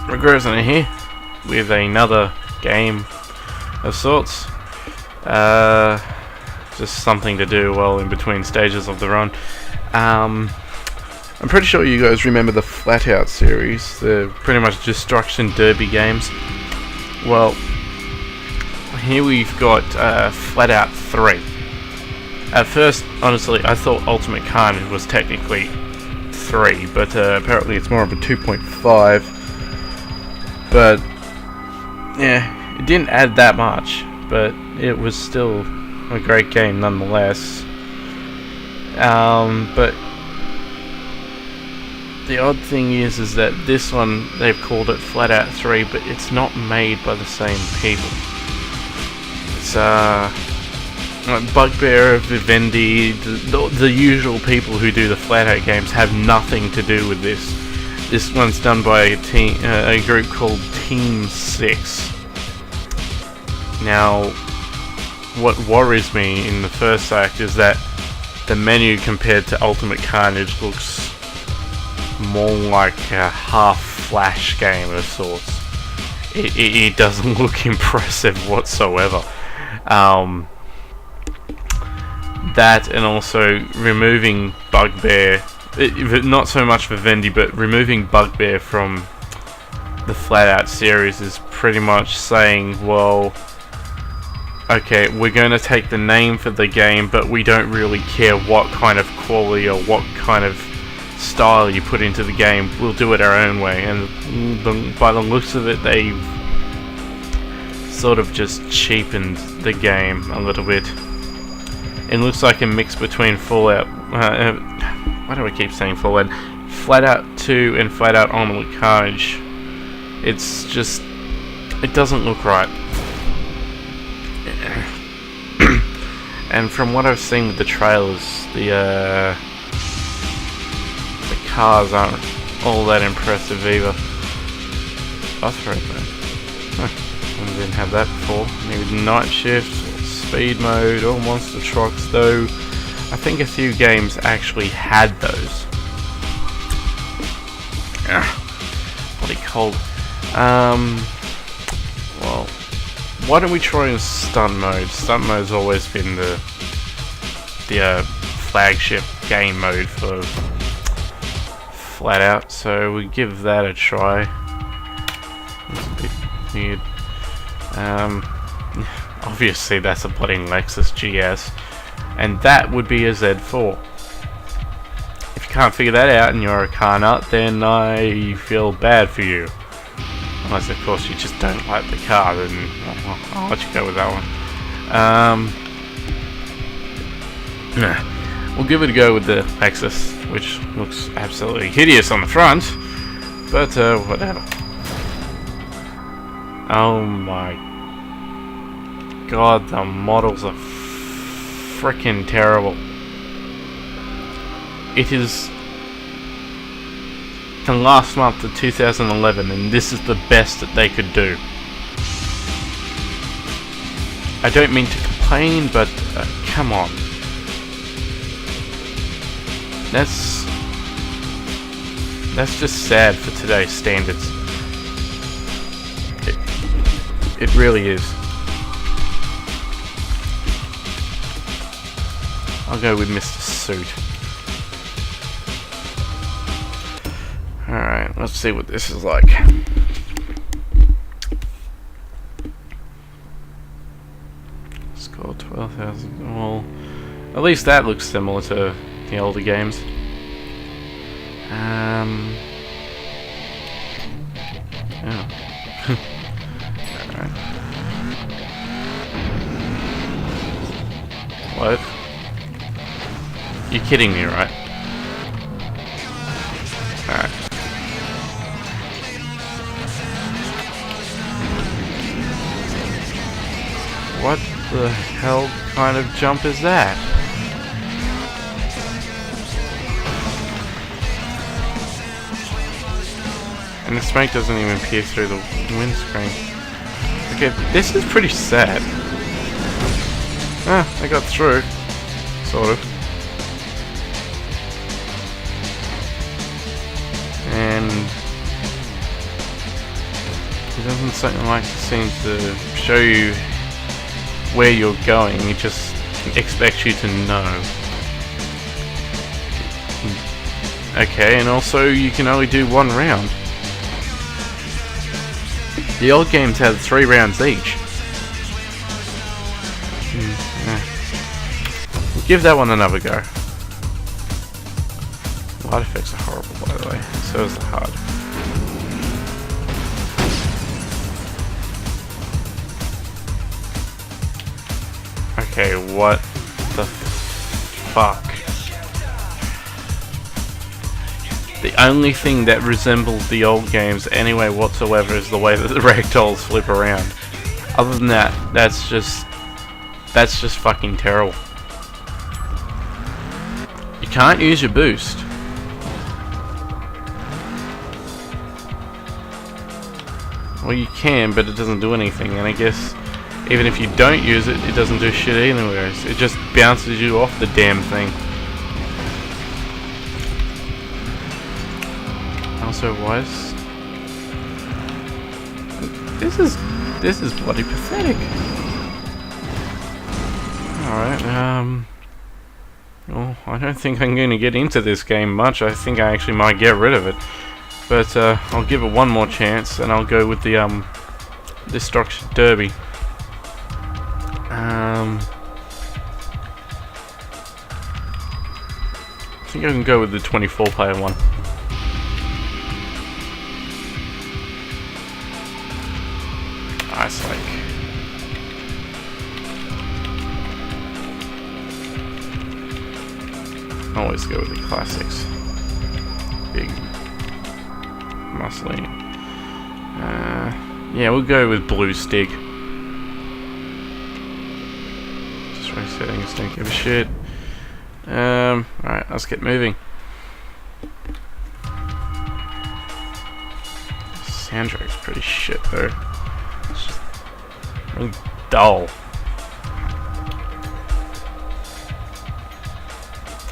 Regressing here with another game of sorts. Just something to do while in between stages of the run. I'm pretty sure you guys remember the FlatOut series, the pretty much destruction derby games. Well, here we've got FlatOut 3. At first, honestly, I thought Ultimate Carnage was technically 3, but apparently it's more of a 2.5. But yeah, it didn't add that much, but it was still a great game nonetheless. But the odd thing is that this one, they've called it FlatOut 3, but it's not made by the same people. It's Bugbear, Vivendi, the usual people who do the FlatOut games have nothing to do with this. This one's done by a group called Team 6. Now, what worries me in the first act is that the menu compared to Ultimate Carnage looks more like a half Flash game of sorts. It doesn't look impressive whatsoever. That, and also removing Bugbear, not so much Vivendi, but removing Bugbear from the FlatOut series is pretty much saying, well, okay, we're going to take the name for the game, but we don't really care what kind of quality or what kind of style you put into the game. We'll do it our own way. And by the looks of it, they've sort of just cheapened the game a little bit. It looks like a mix between Fallout. Why do I keep saying Fallout? FlatOut 2 and FlatOut Ultimate Carnage. It's just, it doesn't look right. And from what I've seen with the trailers, the cars aren't all that impressive either. Off-road mode. I didn't have that before. Maybe night shift, speed mode, or monster trucks, though I think a few games actually had those. Bloody cold. Well, why don't we try in stunt mode? Stunt mode's always been the flagship game mode for FlatOut, so we give that a try. It's a bit weird. Obviously that's a bloody Lexus GS, and that would be a Z4. If you can't figure that out and you're a car nut, then I feel bad for you. Unless of course you just don't like the car, then I'll let you go with that one. We'll give it a go with the Lexus, which looks absolutely hideous on the front, but whatever. Oh my god, the models are freaking terrible. It is the last month of 2011, and this is the best that they could do. I don't mean to complain, but come on. That's just sad for today's standards. It really is. I'll go with Mr. Suit. Alright, let's see what this is like. Score 12,000. Well, at least that looks similar to the older games. Oh. Alright. What? You're kidding me, right? Alright. What the hell kind of jump is that? And the smoke doesn't even pierce through the windscreen. Okay, this is pretty sad. I got through. Sort of. And It doesn't seem to show you where you're going. It just expects you to know. Okay, and also you can only do 1 round. The old games had 3 rounds each. We'll give that one another go. Light effects are horrible, by the way. So is the HUD. Okay, what the fuck? The only thing that resembles the old games anyway whatsoever is the way that the ragdolls flip around. Other than that, that's just fucking terrible. You can't use your boost. Well, you can, but it doesn't do anything, and I guess even if you don't use it, it doesn't do shit anyways. It just bounces you off the damn thing. Also, was this is bloody pathetic. Alright, well, I don't think I'm going to get into this game much. I think I actually might get rid of it. But I'll give it one more chance, and I'll go with the Destruction Derby. I think I can go with the 24-player one. Ice Lake. Always go with the classics. Big, muscly. Yeah, we'll go with Blue Stick. Just resettings, don't give a shit. Alright, let's get moving. Soundtrack's pretty shit though. It's just really dull.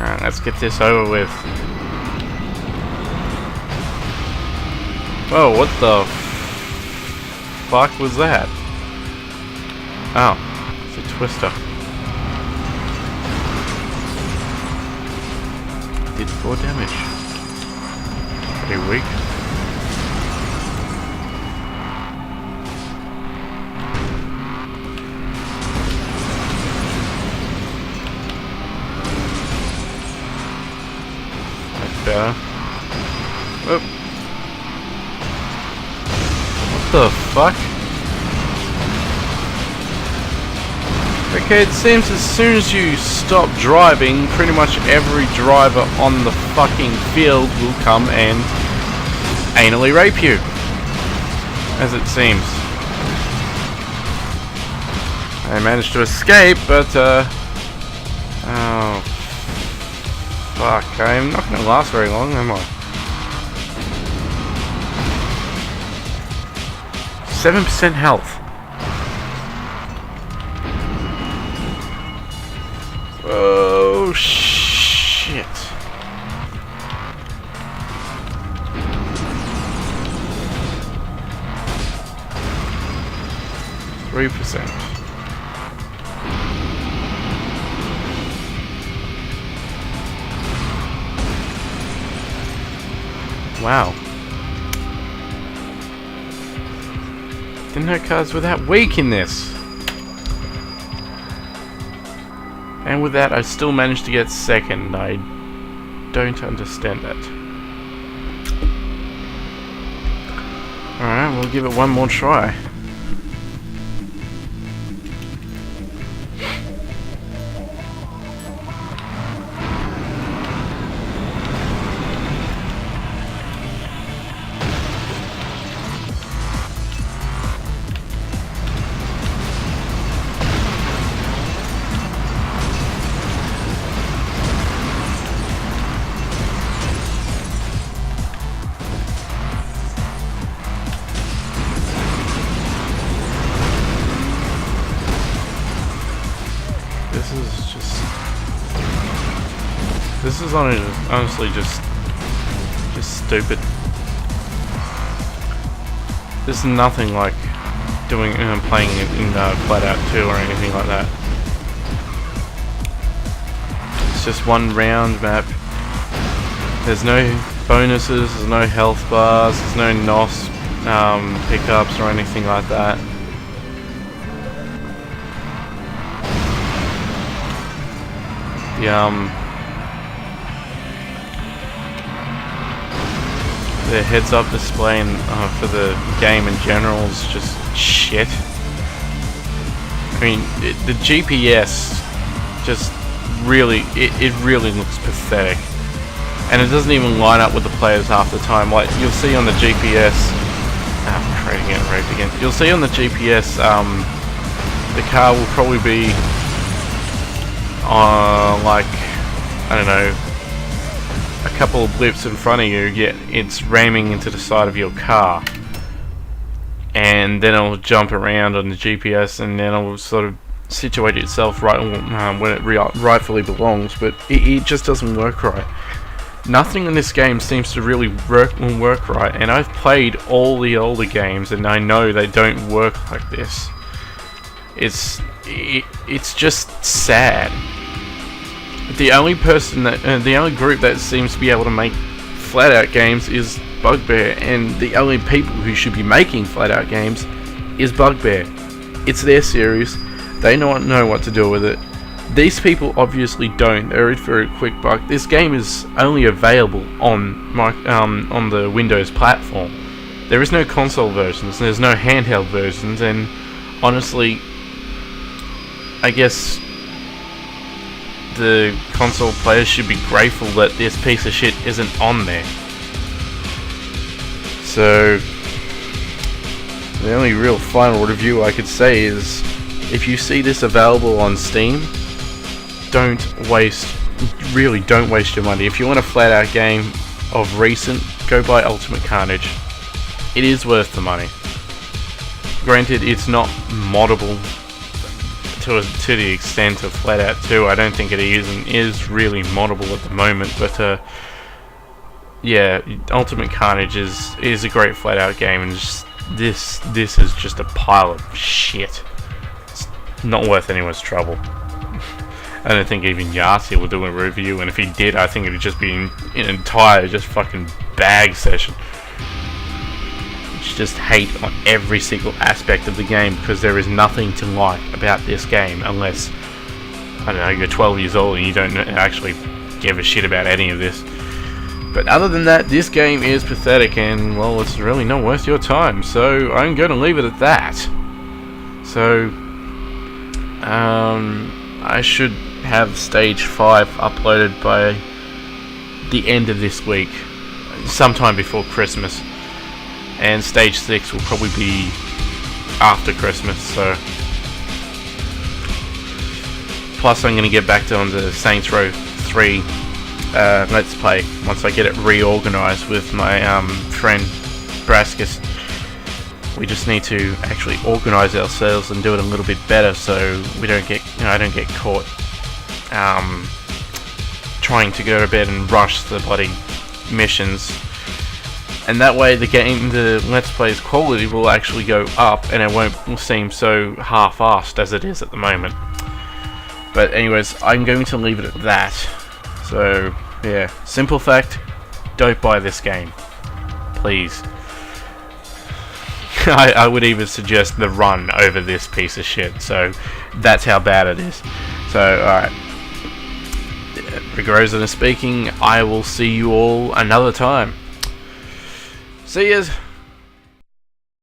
Alright, let's get this over with. Whoa, what the fuck was that? Oh, it's a twister. Did 4 damage. Pretty weak. Better. Oop. What the fuck? Okay, it seems as soon as you stop driving, pretty much every driver on the fucking field will come and anally rape you. As it seems. I managed to escape, but oh. Fuck, I'm not gonna last very long, am I? 7% health. Oh shit. %. Wow. Didn't know cars were that weak in this. And with that, I still managed to get second. I don't understand that. Alright, we'll give it one more try. This is honestly just stupid. There's nothing like playing it in FlatOut 2 or anything like that. It's just one round map. There's no bonuses, there's no health bars, there's no NOS pickups or anything like that. The heads-up display for the game in general is just shit. I mean, the GPS just really, it really looks pathetic. And it doesn't even line up with the players half the time. Like, you'll see on the GPS... I'm trying to get raped again. You'll see on the GPS, the car will probably be... like, I don't know, a couple of blips in front of you, yet it's ramming into the side of your car. And then it'll jump around on the GPS, and then it'll sort of situate itself right when it rightfully belongs, but it just doesn't work right. Nothing in this game seems to really work right, and I've played all the older games and I know they don't work like this. It's just sad. The only person the only group that seems to be able to make FlatOut games is Bugbear, and the only people who should be making FlatOut games is Bugbear. It's their series. They don't know what to do with it. These people obviously don't. They're in for a quick buck. This game is only available on the Windows platform. There is no console versions. There's no handheld versions, and honestly, I guess the console players should be grateful that this piece of shit isn't on there. So, the only real final review I could say is, if you see this available on Steam, don't waste your money. If you want a FlatOut game of recent, go buy Ultimate Carnage. It is worth the money. Granted, it's not moddable to the extent of FlatOut 2. I don't think it is really moddable at the moment, but yeah, Ultimate Carnage is a great FlatOut game, and this is just a pile of shit. It's not worth anyone's trouble. I don't think even Yahtzee will do a review, and if he did, I think it would just be an entire just fucking bag session. It's just hate on every single aspect of the game, because there is nothing to like about this game unless, I don't know, you're 12 years old and you don't actually give a shit about any of this. But other than that, this game is pathetic, and well, it's really not worth your time, so I'm going to leave it at that. So, I should have Stage 5 uploaded by the end of this week, sometime before Christmas, and Stage 6 will probably be after Christmas. So, plus I'm going to get back to on the Saints Row 3 Let's Play once I get it reorganized with my friend Braskus. We just need to actually organize ourselves and do it a little bit better, so we don't get, I don't get caught trying to go to bed and rush the bloody missions. And that way the Let's Play's quality will actually go up, and it won't seem so half-assed as it is at the moment. But anyways, I'm going to leave it at that. So yeah, simple fact, don't buy this game, please. I would even suggest the Run over this piece of shit, so that's how bad it is. So, alright. Rigorosity speaking, I will see you all another time. See yas!